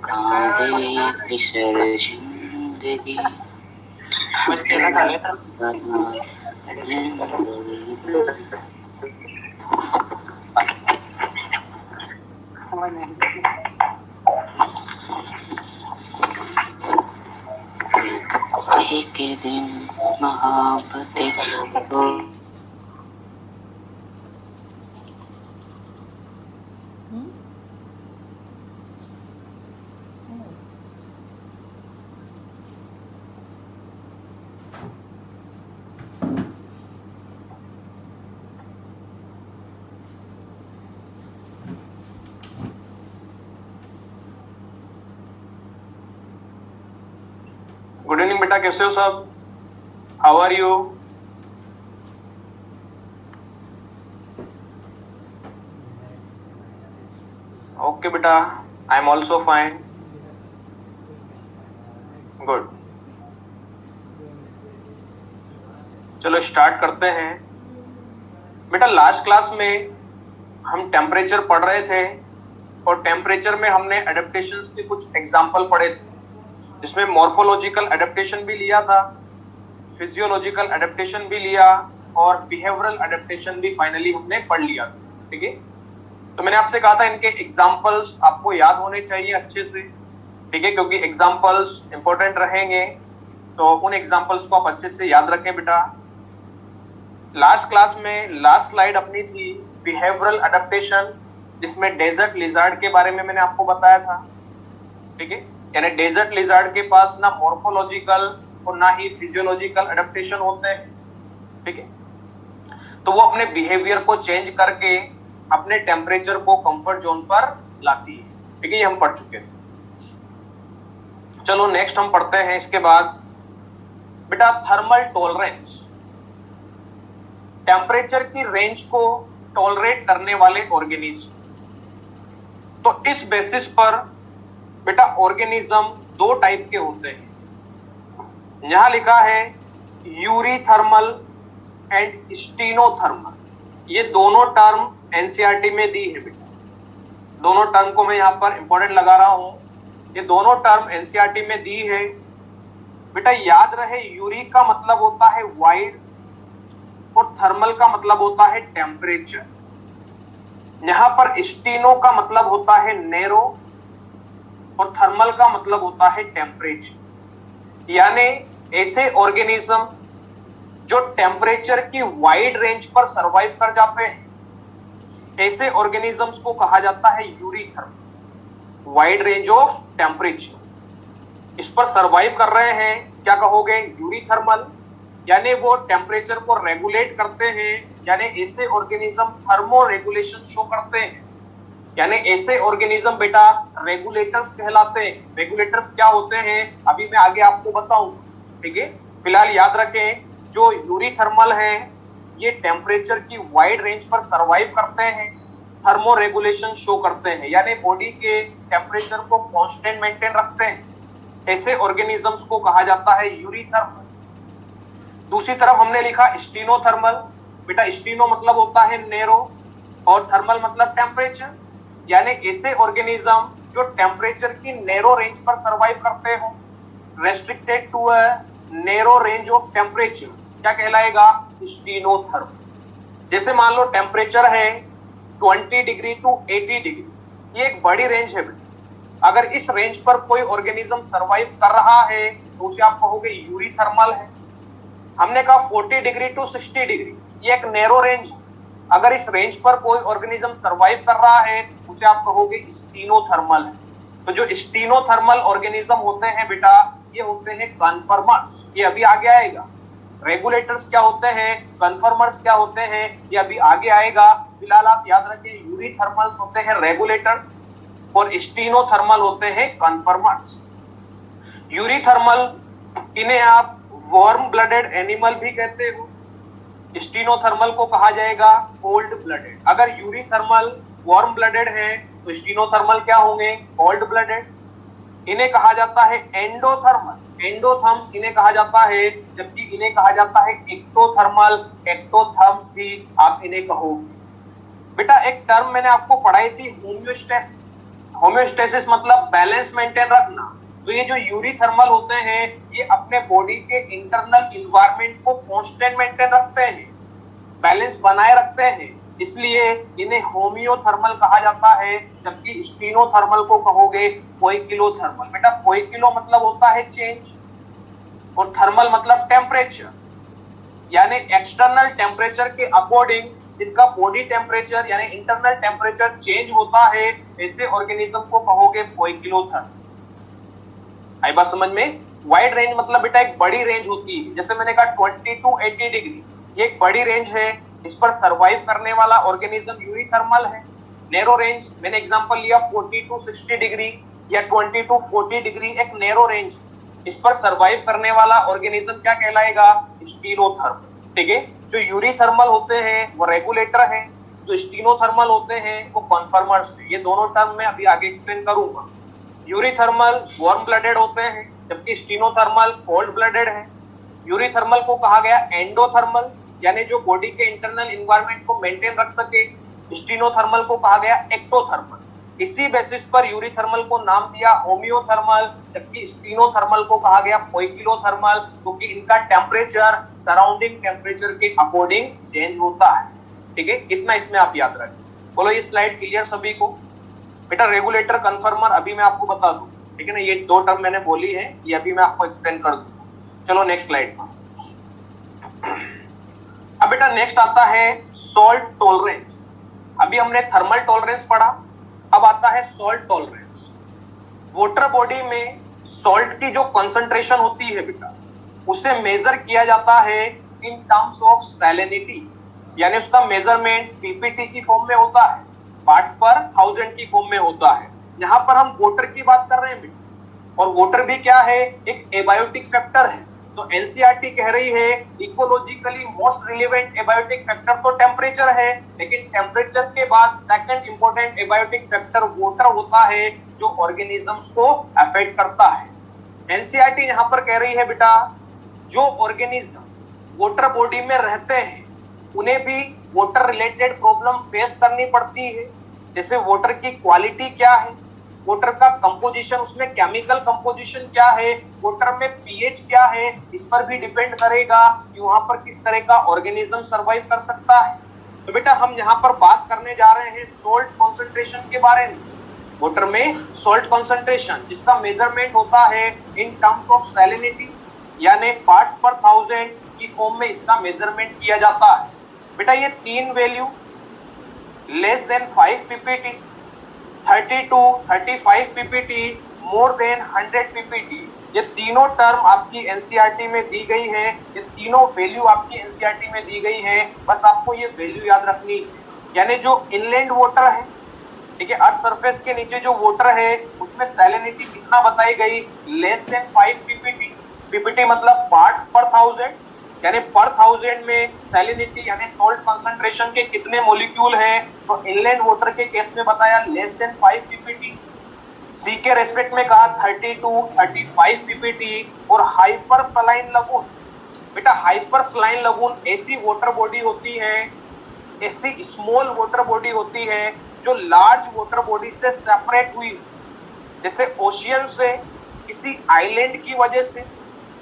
कादे किशोर जिंदगी एक दिन मोहब्बतें गुड इवनिंग बेटा, कैसे हो सब? How are you? ओके बेटा, I am also fine. Good, चलो स्टार्ट करते हैं। बेटा लास्ट क्लास में हम टेम्परेचर पढ़ रहे थे और टेम्परेचर में हमने एडेप्टेशंस के कुछ एग्जाम्पल पढ़े थे, जिसमें मॉर्फोलॉजिकल एडेप्टेशन भी लिया था, फिजियोलॉजिकल एडेप्टेशन भी लिया और बिहेवियरल एडेप्टेशन भी फाइनली हमने पढ़ लिया था। ठीक है, तो मैंने आपसे कहा था इनके एग्जाम्पल्स आपको याद होने चाहिए अच्छे से। ठीक है, क्योंकि एग्जाम्पल्स इंपॉर्टेंट रहेंगे, तो उन एग्जाम्पल्स को आप अच्छे से याद रखें बेटा। लास्ट क्लास में लास्ट स्लाइड अपनी थी बिहेवियरल एडेप्टेशन, जिसमें डेजर्ट लिजार्ड के बारे में मैंने आपको बताया था। ठीक है, यानी डेजर्ट लिजार्ड के पास ना मॉर्फोलॉजिकल और ना ही फिजियोलॉजिकल एडेप्टेशन होते हैं। ठीक है, तो वो अपने बिहेवियर को चेंज करके अपने टेम्परेचर को कंफर्ट जोन पर लाती है। ठीक है, ये हम पढ़ चुके थे। चलो नेक्स्ट हम पढ़ते हैं इसके बाद बेटा थर्मल टॉलरेंस, टेम्परेचर की रेंज को टॉलरेट करने वाले ऑर्गेनिज्म। तो इस बेसिस पर बेटा ऑर्गेनिज्म दो टाइप के होते हैं। यहां लिखा है यूरीथर्मल एंड स्टीनोथर्मल। ये दोनों टर्म एनसीईआरटी में दी है बेटा, दोनों टर्म को मैं यहां पर इंपॉर्टेंट लगा रहा हूं। ये दोनों टर्म एनसीईआरटी में दी है बेटा। याद रहे यूरी का मतलब होता है वाइड और थर्मल का मतलब होता है टेम्परेचर। यहां पर स्टीनो का मतलब होता है नैरो और थर्मल का मतलब होता है टेम्परेचर। यानी ऐसे ऑर्गेनिज्म जो टेम्परेचर की वाइड रेंज पर सरवाइव कर जाते हैं, ऐसे ऑर्गेनिजम्स को कहा जाता है eurythermal. Wide range of temperature इस पर सरवाइव कर रहे हैं, क्या कहोगे? यूरीथर्मल। यानी वो टेम्परेचर को रेगुलेट करते हैं, यानी ऐसे ऑर्गेनिज्म थर्मो रेगुलेशन शो करते हैं। यानी ऐसे ऑर्गेनिज्म बेटा रेगुलेटर्स कहलाते हैं। रेगुलेटर्स क्या होते हैं अभी मैं आगे आपको बताऊंगा। ठीक है, फिलहाल याद रखें जो यूरीथर्मल है ये टेम्परेचर की वाइड रेंज पर सरवाइव करते हैं, थर्मो रेगुलेशन शो करते हैं, यानी बॉडी के टेम्परेचर को कांस्टेंट मेंटेन रखते हैं। ऐसे ऑर्गेनिजम्स को कहा जाता है यूरीथर्मल। दूसरी तरफ हमने लिखा स्टीनोथर्मल। बेटा स्टीनो मतलब होता है नैरो और थर्मल मतलब टेम्परेचर, यानी ऐसे ऑर्गेनिज्म जो टेम्परेचर की नैरो रेंज पर सरवाइव करते हो, restricted to a narrow range of temperature, क्या कहलाएगा? स्टीनोथर्मल। जैसे मान लो टेम्परेचर है 20 डिग्री टू 80 डिग्री, ये एक बड़ी रेंज है। अगर इस रेंज पर कोई ऑर्गेनिज्म सरवाइव कर रहा है तो उसे आप कहोगे यूरीथर्मल है। हमने कहा 40 डिग्री टू 60 डिग्री, ये एक नैरो रेंज। अगर इस रेंज पर कोई ऑर्गेनिज्म सरवाइव कर रहा है उसे आप कहोगे स्टीनोथर्मल है। तो जो स्टीनोथर्मल ऑर्गेनिज्म होते हैं बेटा ये होते हैं कन्फर्मर्स। ये अभी आगे आएगा। रेगुलेटर्स क्या होते हैं, कन्फर्मर्स क्या होते हैं, ये अभी आगे आएगा। फिलहाल आप याद रखें यूरीथर्मल्स होते हैं रेगुलेटर्स और स्टीनोथर्मल होते हैं कन्फर्मर्स। यूरीथर्मल इन्हें आप वार्म ब्लडेड एनिमल भी कहते हो, स्टीनोथर्मल को कहा जाएगा कोल्ड ब्लडेड। अगर यूरीथर्मल वार्म ब्लडेड है तो स्टीनोथर्मल क्या होंगे? Cold blooded. इन्हें कहा जाता है एंडोथर्मल, एंडोथर्म्स इन्हें कहा जाता है, जबकि इन्हें कहा जाता है एक्टोथर्मल, एक्टोथर्म्स भी आप इन्हें कहोगे। बेटा एक टर्म मैंने आपको पढ़ाई थी होमियोस्टेसिस। होम्योस्टेसिस मतलब बैलेंस मेंटेन रखना। तो ये जो यूरीथर्मल होते हैं ये अपने बॉडी के इंटरनल इन्वायरमेंट को कांस्टेंट मेंटेन रखते हैं, बैलेंस बनाए रखते हैं, इसलिए इन्हें होम्योथर्मल कहा जाता है। जबकि स्टीनोथर्मल को कहोगे पोइकिलोथर्मल। बेटा पोइकिलो मतलब होता है चेंज और थर्मल मतलब टेम्परेचर, यानी एक्सटर्नल टेम्परेचर के अकॉर्डिंग जिनका बॉडी टेम्परेचर यानी इंटरनल टेम्परेचर चेंज होता है, ऐसे ऑर्गेनिज्म को कहोगे पोइकिलोथर्मल। आई बात समझ में? वाइड रेंज मतलब बेटा एक बड़ी रेंज होती है, जैसे मैंने कहा 20 to 80 डिग्री, ये एक बड़ी रेंज है, इस पर सरवाइव करने वाला ऑर्गेनिज्म यूरीथर्मल है। नैरो रेंज मैंने एग्जांपल लिया 40 to 60 डिग्री या 20 to 40 डिग्री, एक नैरो रेंज, इस पर सरवाइव करने वाला ऑर्गेनिज्म क्या कहलाएगा? स्टीनोथर्मल। ठीक है, जो यूरीथर्मल होते हैं वो रेगुलेटर है, जो स्टीनोथर्मल होते हैं वो कन्फर्मर्स है। ये दोनों टर्म मैं अभी आगे एक्सप्लेन करूंगा। यूरीथर्मल वार्म ब्लडेड होते हैं जबकि स्टीनोथर्मल कोल्ड ब्लडेड है। यूरीथर्मल को कहा गया एंडोथर्मल, यानी जो बॉडी के इंटरनल एनवायरनमेंट को मेंटेन रख सके। स्टीनोथर्मल को कहा गया एक्टोथर्मल। इसी बेसिस पर यूरीथर्मल को नाम दिया होम्योथर्मल, जबकि स्टीनोथर्मल को कहा गया पोइकिलोथर्मल, क्योंकि इनका टेम्परेचर सराउंडिंग टेम्परेचर के अकॉर्डिंग चेंज होता है। ठीक है, इतना इसमें आप याद रखें। बोलो ये स्लाइड क्लियर सभी को? बेटा रेगुलेटर कन्फर्मर अभी मैं आपको बता दूं, ठीक है ना, ये दो टर्म मैंने बोली है, ये अभी मैं आपको एक्सप्लेन कर दूं। चलो नेक्स्ट स्लाइड पर। अब बेटा नेक्स्ट आता है सॉल्ट टॉलरेंस। अभी हमने थर्मल टॉलरेंस पढ़ा, अब आता है सॉल्ट टॉलरेंस। वाटर बॉडी में सॉल्ट की जो कंसंट्रेशन होती है बेटा, उसे मेजर किया जाता है इन टर्म्स ऑफ सैलिनिटी, यानी उसका मेजरमेंट पीपीटी की फॉर्म में होता है, पार्ट्स पर 1000 की फॉर्म में होता है। यहाँ पर हम वाटर की बात कर रहे हैं बेटा, और वाटर भी क्या है? एक एबायोटिक फैक्टर है। तो एनसीईआरटी कह रही है ecologically most relevant abiotic factor तो टेम्परेचर है, लेकिन टेम्परेचर के बाद second important abiotic factor water होता है, जो ऑर्गेनिजम्स को अफेक्ट करता है। एनसीईआरटी यहाँ पर कह रही है बेटा जो ऑर्गेनिज्म वाटर बॉडी में रहते हैं उन्हें भी वाटर रिलेटेड प्रॉब्लम फेस करनी पड़ती है। जैसे वाटर की क्वालिटी क्या है, वाटर का कंपोजिशन, उसमें केमिकल कंपोजिशन क्या है, वाटर में पीएच क्या है, इस पर भी डिपेंड करेगा कि वहां पर किस तरह का ऑर्गेनिज्म सरवाइव कर सकता है। तो बेटा हम यहाँ पर बात करने जा रहे हैं सॉल्ट कॉन्सेंट्रेशन के बारे में। वाटर में सॉल्ट कॉन्सेंट्रेशन जिसका मेजरमेंट होता है इन टर्म्स ऑफ सैलिनिटी, यानी पार्ट्स पर 1000 की फॉर्म में इसका मेजरमेंट किया जाता है। बेटा ये तीन value less than 5 ppt, 32, 35 ppt, more than 100 ppt, ये तीनों टर्म आपकी एनसीईआरटी में दी गई है, ये तीनों वैल्यू आपकी एनसीईआरटी में दी गई है। बस आपको ये वैल्यू याद रखनी है। यानी जो इनलैंड वाटर है, ठीक है, अर्थ सरफेस के नीचे जो वाटर है उसमें सैलिनिटी कितना बताई गई? Less than 5 ppt। ppt मतलब पार्ट्स पर 1000, यानी पर 1000 में सैलिनिटी यानी सॉल्ट कंसंट्रेशन के कितने मॉलिक्यूल हैं? तो इनलैंड वाटर के केस में बताया लेस देन 5 ppt, सी के रेस्पेक्ट में कहा 32, 35 ppt। और हाइपर सलाइन लगून, बेटा हाइपर सलाइन लगून ऐसी वाटर बॉडी होती है, ऐसी स्मॉल वाटर बॉडी होती है जो लार्ज वाटर बॉडी से सेपरेट हुई, जैसे ओशियन से, किसी आइलैंड की वजह से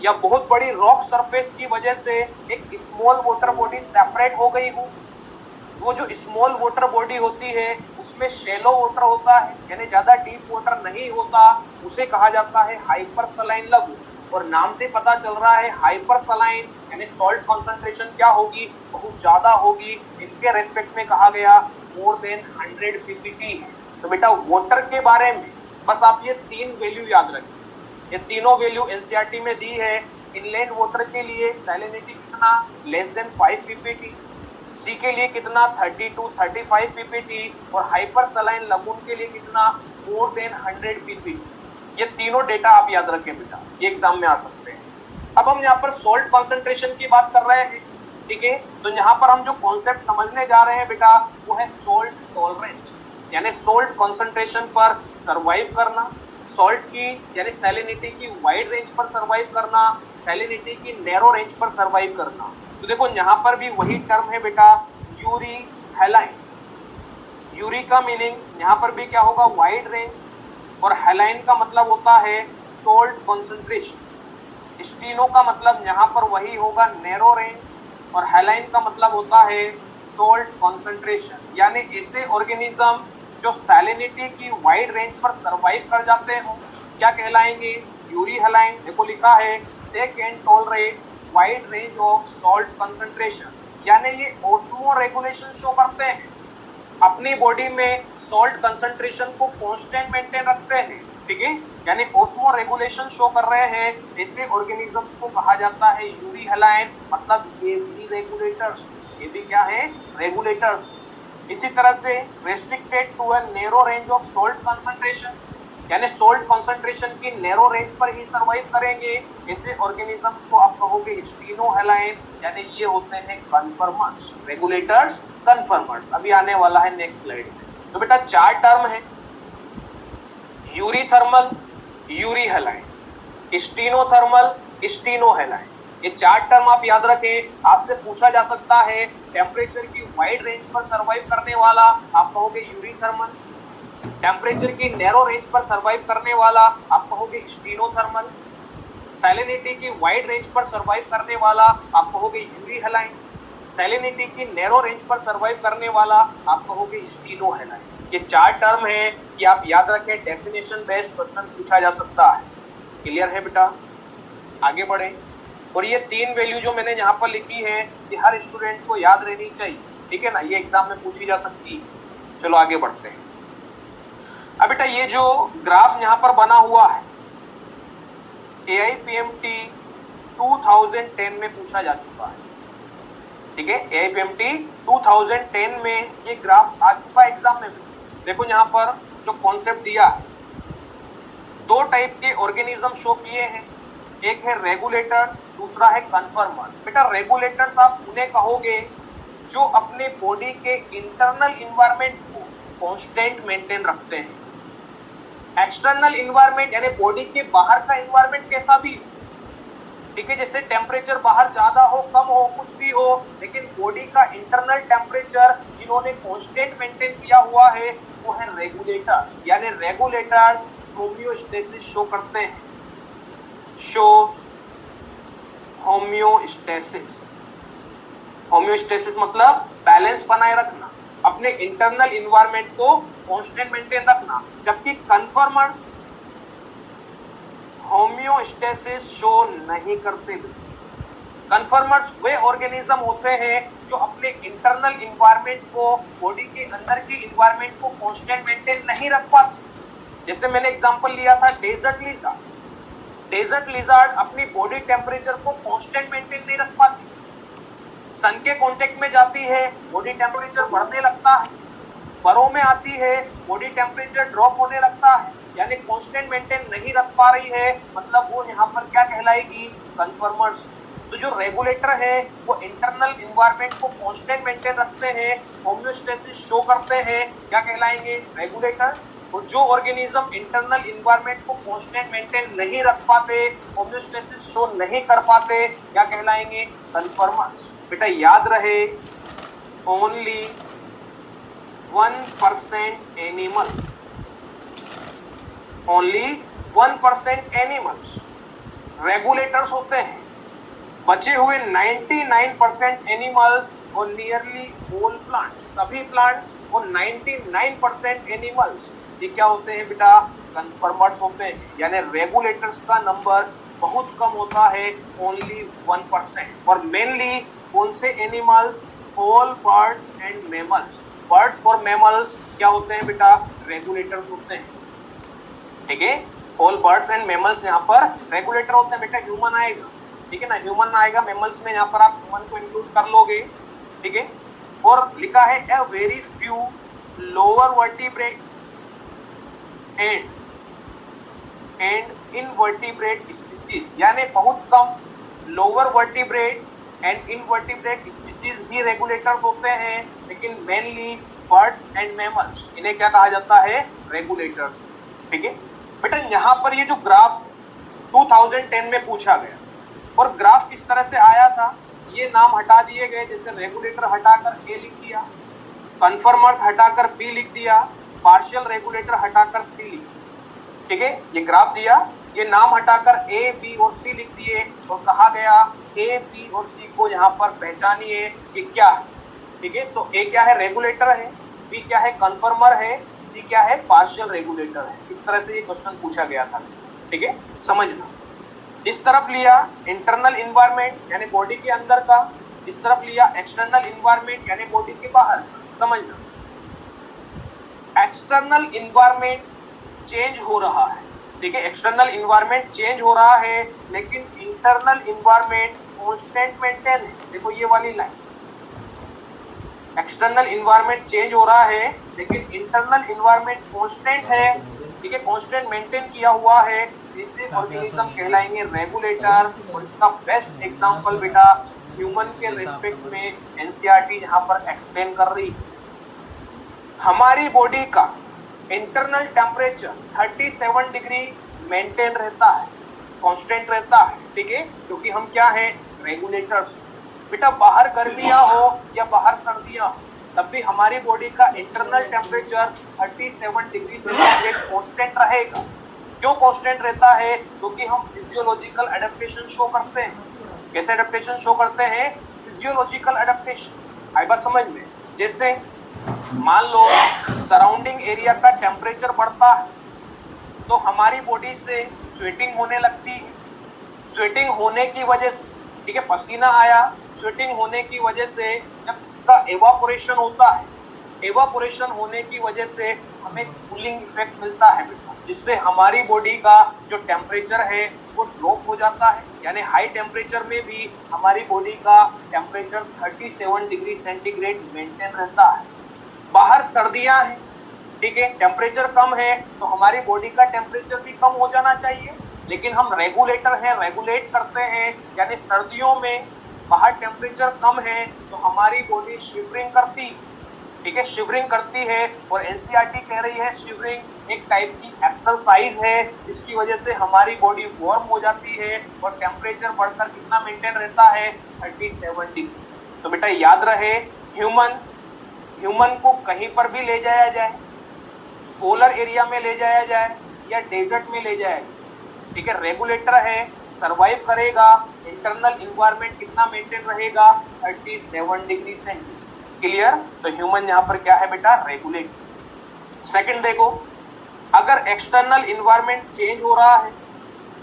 या बहुत बड़ी रॉक सरफेस की वजह से एक स्मॉल वाटर बॉडी सेपरेट हो गई हो। वो जो स्मॉल वाटर बॉडी होती है उसमें शैलो वाटर होता है, यानी ज्यादा डीप वाटर नहीं होता, उसे कहा जाता है हाइपर सलाइन लगून। और नाम से पता चल रहा है हाइपर सलाइन यानी सॉल्ट कंसंट्रेशन क्या होगी? बहुत ज्यादा होगी। इनके रेस्पेक्ट में कहा गया मोर देन 100 ppt। तो बेटा वाटर के बारे में बस आप ये तीन वैल्यू याद रखें, ये तीनों वैल्यू एनसीईआरटी में दी है। इनलैंड वाटर के लिए सैलिनिटी कितना? लेस देन 5 ppt, सी के लिए कितना? 32, 35 ppt, और हाइपर सलाइन लगून के लिए कितना? More than 100 ppt। ये तीनों डेटा आप याद रखें बेटा, ये एग्जाम में आ सकते हैं। अब हम यहाँ पर सॉल्ट कॉन्सेंट्रेशन की बात कर रहे हैं, ठीक है, तो यहाँ पर हम जो कॉन्सेप्ट समझने जा रहे हैं बेटा वो है सॉल्ट टॉलरेंस, यानी सॉल्ट कॉन्सेंट्रेशन पर सरवाइव करना, सॉल्ट की यानी सैलिनिटी की वाइड रेंज पर सरवाइव करना, सैलिनिटी की नैरो रेंज पर सरवाइव करना। तो देखो यहाँ पर भी वही टर्म है बेटा यूरी हैलाइन। यूरी का मीनिंग यहाँ पर भी क्या होगा, वाइड रेंज, और हैलाइन का मतलब होता है सोल्ट कॉन्सेंट्रेशन। स्टीनो का मतलब यहाँ पर वही होगा, नैरो रेंज, और हैलाइन का मतलब होता है सोल्ट कॉन्सेंट्रेशन। यानी ऐसे ऑर्गेनिज्म जो सैलिनिटी की वाइड रेंज पर सरवाइव कर जाते हो क्या कहलाएंगे, यूरी हैलाइन। देखो लिखा है they can tolerate wide range of salt concentration, यानी ये ऑस्मो रेगुलेशन शो करते हैं, अपनी बॉडी में सॉल्ट कंसंट्रेशन को कांस्टेंट मेंटेन रखते हैं, ठीक है, यानी ऑस्मो रेगुलेशन शो कर रहे हैं। ऐसे ऑर्गेनिजम्स को कहा जाता है यूरी हैलाइन, मतलब ये भी रेगुलेटर्स, ये भी क्या है, रेगुलेटर्स। इसी तरह से restricted to a narrow range of salt concentration, यानी सोल्ट कंसंट्रेशन की नैरो रेंज पर ही सर्वाइव करेंगे, ऐसे ऑर्गेनिजम्स को आप कहोगे स्टीनोहैलाइन, यानी ये होते हैं कन्फर्मर्स, रेगुलेटर्स, कन्फर्मर्स। अभी आने वाला है नेक्स्ट स्लाइड में। तो बेटा 4 टर्म है, यूरीथर्मल, यूरीहैलाइन, स्टीनोथर्मल, स्टीनोहैलाइन। ये 4 टर्म आप याद रखें, आपसे पूछा जा सकता है टेम्परेचर की वाइड रेंज पर सर्वाइव करने वाला आप कहोगे यूरीथर्मल, टेम्परेचर की नैरो रेंज पर सर्वाइव करने वाला आप कहोगे स्टीनोथर्मल, सैलिनिटी की वाइड रेंज पर सर्वाइव करने वाला आप कहोगे यूरीहैलाइन, सैलिनिटी की नैरो रेंज पर सर्वाइव करने वाला आप कहोगे स्टीनोहैलाइन। ये 4 टर्म है कि आप याद रखें, डेफिनेशन बेस्ड क्वेश्चन पूछा जा सकता है। क्लियर है बेटा, आगे बढ़े। और ये 3 वैल्यू जो मैंने यहाँ पर लिखी है ये हर स्टूडेंट को याद रहनी चाहिए, ठीक है ना, ये एग्जाम में पूछी जा सकती है। चलो आगे बढ़ते हैं। अब बेटा ये जो ग्राफ यहाँ पर बना हुआ है AIPMT 2010 में पूछा जा चुका है, ठीक है, AIPMT 2010 में ये ग्राफ आ चुका है एग्जाम में। देखो यहाँ पर जो कॉन्सेप्ट दिया है, 2 टाइप के ऑर्गेनिज्म शो किए हैं, एक है रेगुलेटर्स, दूसरा है कन्फर्मर्स। बेटा रेगुलेटर्स आप उन्हें कहोगे जो अपने बॉडी के इंटरनल इन्वायरमेंट को कांस्टेंट मेंटेन रखते हैं। एक्सटर्नल इन्वायरमेंट यानी बॉडी के बाहर का इन्वायरमेंट कैसा भी, ठीक है, जैसे टेम्परेचर बाहर ज्यादा हो कम हो कुछ भी हो, लेकिन बॉडी का इंटरनल टेम्परेचर जिन्होंने कांस्टेंट मेंटेन किया हुआ है वो है रेगुलेटर्स। यानी रेगुलेटर्स होम्योस्टेसिस शो करते हैं, शो होम्योस्टेसिस। होम्योस्टेसिस मतलब बैलेंस बनाए रखना, अपने इंटरनल इन्वायरमेंट को कांस्टेंट मेंटेन रखना। जबकि कन्फर्मर्स होम्योस्टेसिस शो नहीं करते। कन्फर्मर्स वे ऑर्गेनिज्म होते हैं जो अपने इंटरनल इन्वायरमेंट को, बॉडी के अंदर के इन्वायरमेंट को कांस्टेंट मेंटेन नहीं रख पाते। जैसे मैंने एग्जांपल लिया था डेजर्ट लिज़ार्ड। डेजर्ट लिज़ार्ड अपनी बॉडी टेम्परेचर को कांस्टेंट मेंटेन नहीं रख पाती, सन के कांटेक्ट में जाती है बॉडी टेम्परेचर बढ़ने लगता है, बरों में आती है बॉडी टेम्परेचर ड्रॉप होने लगता है, यानी कांस्टेंट मेंटेन नहीं रख पा रही है, मतलब वो यहाँ पर क्या कहलाएगी, कन्फर्मर्स। तो जो रेगुलेटर है वो इंटरनल इन्वायरमेंट को कांस्टेंट मेंटेन रखते हैं, होम्योस्टेसिस शो करते हैं, क्या कहलाएंगे, रेगुलेटर्स। और जो ऑर्गेनिज्म इंटरनल इन्वायरमेंट को कांस्टेंट मेंटेन नहीं रख पाते, होम्योस्टेसिस शो नहीं कर पाते, क्या कहलाएंगे, कन्फर्मर्स। बेटा याद रहे only 1% animals, only 1% animals regulators होते हैं। बचे हुए 99% एनिमल्स और नियरली ऑल प्लांट्स, सभी प्लांट्स और 99% एनिमल्स ये क्या होते हैं बेटा, कन्फर्मर्स होते हैं। यानी रेगुलेटर्स का नंबर बहुत कम होता है, ओनली 1%। और मेनली कौन से animals, all birds and mammals. Birds और मैमल्स क्या होते हैं बेटा, रेगुलेटर्स होते हैं, ठीक है, ऑल बर्ड्स एंड मैमल्स यहाँ पर रेगुलेटर होते हैं। बेटा ह्यूमन आएगा, ठीक है ना, ह्यूमन आएगा, मैमल्स में यहाँ पर आप ह्यूमन को इंक्लूड कर लोगे, ठीक है। और लिखा है a very few lower vertebrate and invertebrate species, यानी बहुत कम lower vertebrate and invertebrate species ही रेगुलेटर्स होते हैं, लेकिन मेनली बर्ड्स एंड मैमल्स इन्हें क्या कहा जाता है, रेगुलेटर्स, ठीक है। बेटा यहाँ पर ये जो ग्राफ 2010 में पूछा गया और ग्राफ किस तरह से आया था, ये नाम हटा दिए गए, जैसे रेगुलेटर हटाकर ए लिख दिया, कन्फर्मर्स हटाकर बी लिख दिया, पार्शियल रेगुलेटर हटाकर सी लिख दिया। ठीक है, ये ग्राफ दिया, ये नाम हटाकर ए बी और सी लिख दिए और कहा गया ए बी और सी को यहाँ पर पहचानिए कि क्या है। ठीक है, तो ए क्या है, रेगुलेटर है, बी क्या है, कन्फर्मर है, सी क्या है, पार्शियल रेगुलेटर है। इस तरह से ये क्वेश्चन पूछा गया था। ठीक है, समझना। इस तरफ लिया इंटरनल इन्वायरमेंट यानी बॉडी के अंदर का, इस तरफ लिया एक्सटर्नल इन्वायरमेंट यानी बॉडी के बाहर। समझना, एक्सटर्नल इन्वायरमेंट चेंज हो रहा है। ठीक है, एक्सटर्नल इन्वायरमेंट चेंज हो रहा है लेकिन इंटरनल इन्वायरमेंट कांस्टेंट मेंटेन है। देखो ये वाली लाइन, एक्सटर्नल इन्वायरमेंट चेंज हो रहा है लेकिन इंटरनल इन्वायरमेंट कांस्टेंट है। ठीक है, कांस्टेंट मेंटेन किया हुआ है, इसे ऑर्गेनिज्म कहलाएंगे रेगुलेटर। और इसका बेस्ट एग्जांपल बेटा ह्यूमन के रिस्पेक्ट में एनसीईआरटी यहां पर एक्सप्लेन कर रही है। हमारी बॉडी का इंटरनल टेम्परेचर 37 डिग्री मेंटेन रहता है, कांस्टेंट रहता है। ठीक है, क्योंकि हम क्या है, रेगुलेटर्स। बेटा बाहर गर्मियां हो या बाहर सर्दियां हो, तब भी हमारी बॉडी का internal temperature 37 degree centigrade constant रहेगा। क्यों कांस्टेंट रहता है? क्योंकि हम फिजियोलॉजिकल एडेप्टेशन शो करते हैं। कैसे एडेप्टेशन शो करते हैं? Physiological adaptation. आई बात समझ में? जैसे मान लो सराउंडिंग एरिया का टेम्परेचर बढ़ता है तो हमारी बॉडी से स्वेटिंग होने लगती है। स्वेटिंग होने की वजह से, ठीक है, पसीना आया, स्वेटिंग होने की वजह से जब इसका एवापोरेशन होता है, एवापोरेशन होने की वजह से हमें कूलिंग इफेक्ट मिलता है बेटा, जिससे हमारी बॉडी का जो टेम्परेचर है वो ड्रॉप हो जाता है। यानी हाई टेम्परेचर में भी हमारी बॉडी का टेम्परेचर 37 डिग्री सेंटीग्रेड मेंटेन रहता है। बाहर सर्दियां हैं, ठीक है, टेम्परेचर कम है तो हमारी बॉडी का टेम्परेचर भी कम हो जाना चाहिए, लेकिन हम रेगुलेटर हैं, रेगुलेट करते हैं। यानी सर्दियों में बाहर टेम्परेचर कम है तो हमारी बॉडी शिवरिंग करती, ठीक है, शिवरिंग करती है। और एनसीईआरटी कह रही है शिवरिंग एक टाइप की एक्सरसाइज है, इसकी वजह से हमारी बॉडी वार्म हो जाती है और टेम्परेचर बढ़कर कितना मेंटेन रहता है, 37 डिग्री। तो बेटा याद रहे, ह्यूमन को कहीं पर भी ले जाया जाए, पोलर एरिया में ले जाया जाए या डेजर्ट में ले जाया जाए, ठीक है, रेगुलेटर है, सरवाइव करेगा। इंटरनल इन्वायरमेंट कितना मेंटेन रहेगा, 37 डिग्री सेंटीग्रेड। क्लियर? तो ह्यूमन यहाँ पर क्या है बेटा, रेगुलेटर। सेकंड देखो, अगर एक्सटर्नल इन्वायरमेंट चेंज हो रहा है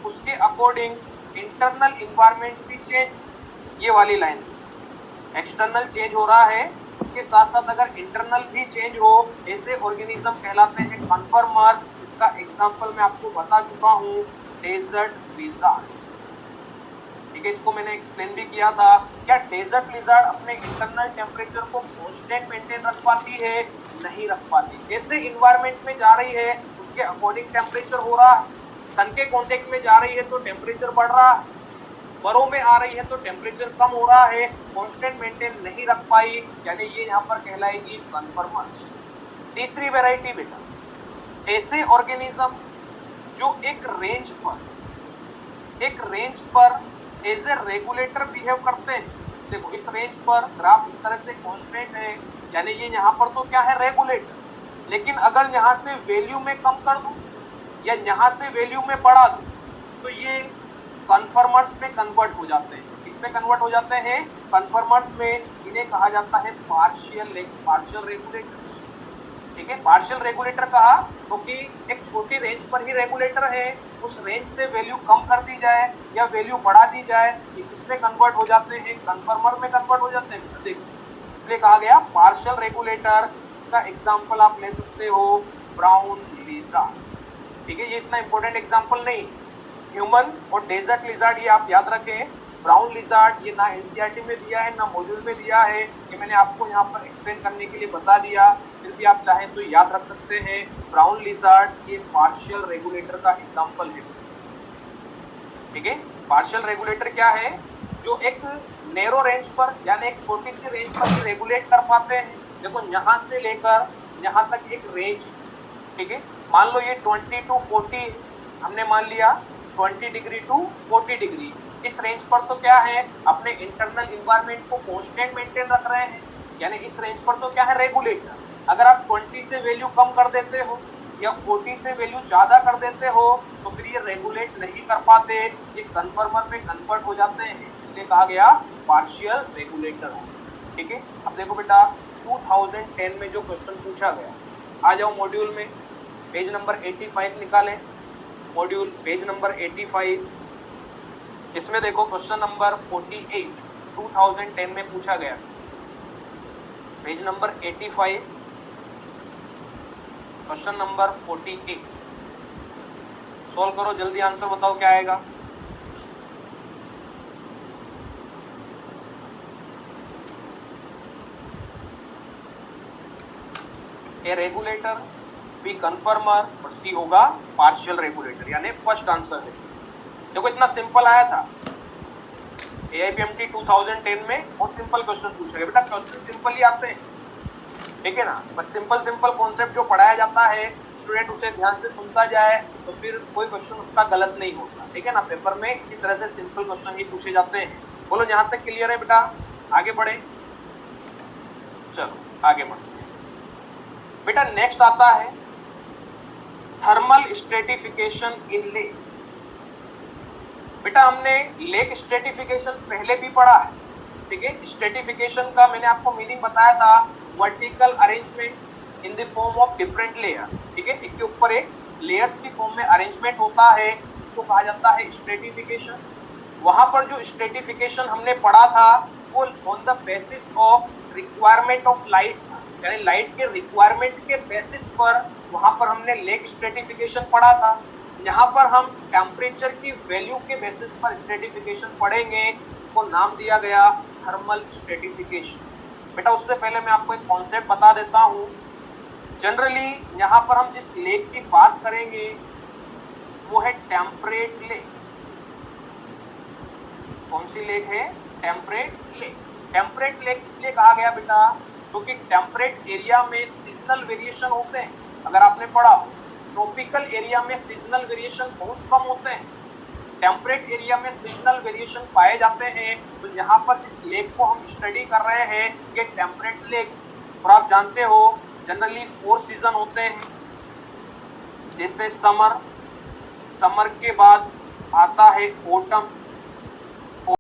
उसके अकॉर्डिंग इंटरनल इन्वायरमेंट भी चेंज, ये वाली लाइन, एक्सटर्नल चेंज हो रहा है उसके साथ साथ अगर इंटरनल भी चेंज हो, ऐसे ऑर्गेनिज्म कहलाते हैं कन्फर्मर। इसका एग्जांपल मैं आपको बता चुका हूँ, डेजर्ट लिज़ार्ड। ठीक है, इसको मैंने एक्सप्लेन भी किया था। क्या डेजर्ट लिज़ार्ड अपने इंटरनल टेम्परेचर को कांस्टेंट मेंटेन रख पाती है? नहीं रख पाती। जैसे इन्वायरमेंट में जा रही है उसके अकॉर्डिंग टेम्परेचर हो रहा है। सन के कांटेक्ट में जा रही है तो टेम्परेचर बढ़ रहा है, बरों में आ रही है तो टेम्परेचर कम हो रहा है, कांस्टेंट मेंटेन नहीं रख पाई, यानी ये यहाँ पर कहलाएगी कन्फर्मर्स। तीसरी वैरायटी बेटा, ऐसे ऑर्गेनिज्म जो एक रेंज पर एज ए रेगुलेटर बिहेव करते हैं। देखो इस रेंज पर ग्राफ इस तरह से कांस्टेंट है, यानी ये यहाँ पर तो क्या है, रेगुलेटर। लेकिन अगर यहाँ से वैल्यू में कम कर दूं या यहाँ से वैल्यू में बढ़ा दूं तो ये कन्फर्मर्स में कन्वर्ट हो जाते हैं। इसमें कन्वर्ट हो जाते हैं कन्फर्मर्स में। इन्हें कहा जाता है पार्शियल रेगुलेटर्स। ठीक है, पार्शियल रेगुलेटर कहा क्योंकि एक छोटी रेंज पर ही रेगुलेटर है, उस रेंज से वैल्यू कम कर दी जाए या वैल्यू बढ़ा दी जाए, इसमें कन्वर्ट हो जाते हैं, कन्फर्मर में कन्वर्ट हो जाते हैं। देखो इसलिए कहा गया पार्शियल रेगुलेटर। इसका एग्जांपल आप ले सकते हो ब्राउन लिज़ार्ड। ठीक है, ये इतना इंपॉर्टेंट एग्जांपल नहीं। ह्यूमन और डेजर्ट लिज़ार्ड ये आप याद रखें। ब्राउन लिज़ार्ड ये ना एनसीईआरटी में दिया है ना मॉड्यूल में दिया है, ये मैंने आपको यहाँ पर एक्सप्लेन करने के लिए बता दिया, फिर भी आप चाहें तो याद रख सकते हैं। ब्राउन लिज़ार्ड ये पार्शियल रेगुलेटर का एग्जांपल है। ठीक है, पार्शियल रेगुलेटर क्या है, जो एक नैरो रेंज पर यानी एक छोटी सी रेंज पर रेगुलेट कर पाते हैं। देखो यहाँ से लेकर यहाँ तक एक रेंज, ठीक है, मान लो ये 20 to 40 हमने मान लिया, 20 डिग्री टू 40 डिग्री। इस रेंज पर तो क्या है, अपने इंटरनल इन्वायरमेंट को कांस्टेंट मेंटेन रख रहे हैं, यानी इस रेंज पर तो क्या है, रेगुलेटर। अगर आप 20 से वैल्यू कम कर देते हो या 40 से वैल्यू ज्यादा कर देते हो तो फिर ये रेगुलेट नहीं कर पाते, ये कन्फर्मर में कन्वर्ट हो जाते हैं, इसलिए कहा गया पार्शियल रेगुलेटर। ठीक है, अब देखो बेटा 2010 में जो क्वेश्चन पूछा गया, आ जाओ मॉड्यूल में, पेज नंबर 85 निकालें, मॉड्यूल पेज नंबर 85। इसमें देखो क्वेश्चन नंबर 48 2010 में पूछा गया, page number 85, question number 48। Solve करो जल्दी, आंसर बताओ क्या आएगा। ए रेगुलेटर, बी कन्फर्मर और सी होगा पार्शियल रेगुलेटर, यानी फर्स्ट आंसर है। देखो इतना सिंपल आया था AIPMT 2010 में, बहुत सिंपल क्वेश्चन पूछा गया। बेटा क्वेश्चन सिंपल ही आते हैं, ठीक है ना, बस सिंपल सिंपल कॉन्सेप्ट जो पढ़ाया जाता है स्टूडेंट उसे ध्यान से सुनता जाए तो फिर कोई क्वेश्चन उसका गलत नहीं होता, ठीक है ना। पेपर में इसी तरह से सिंपल क्वेश्चन ही पूछे जाते हैं। बोलो जहां तक क्लियर है बेटा, आगे बढ़े, चलो आगे बढ़े। बेटा नेक्स्ट आता है थर्मल स्ट्रेटिफिकेशन इन लेक। बेटा हमने लेक स्ट्रेटिफिकेशन पहले भी पढ़ा है, ठीक है। स्ट्रेटिफिकेशन का मैंने आपको मीनिंग बताया था, vertical arrangement in the form of different layer, ठीक है, एक के ऊपर एक लेयर्स की फॉर्म में अरेंजमेंट होता है, इसको कहा जाता है स्ट्रेटिफिकेशन। वहां पर जो स्ट्रेटिफिकेशन हमने पढ़ा था वो on the basis of requirement of light था, यानी लाइट के रिक्वायरमेंट के बेसिस पर वहां पर हमने लेक स्ट्रेटिफिकेशन पढ़ा था। यहाँ पर हम टेम्परेचर की वैल्यू के बेसिस पर स्ट्रेटिफिकेशन पढ़ेंगे, इसको नाम दिया गया थर्मल स्ट्रेटिफिकेशन। बेटा उससे पहले मैं आपको एक कॉन्सेप्ट बता देता हूँ। जनरली यहाँ पर हम जिस लेक की बात करेंगे वो है टेम्परेट लेक। कौन सी लेक है? Temperate lake. टेम्परेट लेक इसलिए कहा गया बेटा क्योंकि टेम्परेट एरिया में सीजनल वेरिएशन होते हैं। अगर आपने पढ़ा हो ट्रॉपिकल एरिया में सीजनल वेरिएशन बहुत कम होते हैं, टेम्परेट एरिया में सीजनल वेरिएशन पाए जाते हैं। तो यहाँ पर जिस लेक को हम स्टडी कर रहे हैं ये टेम्परेट लेक। और आप जानते हो जनरली 4 सीजन होते हैं, जैसे समर, समर के बाद आता है ऑटम,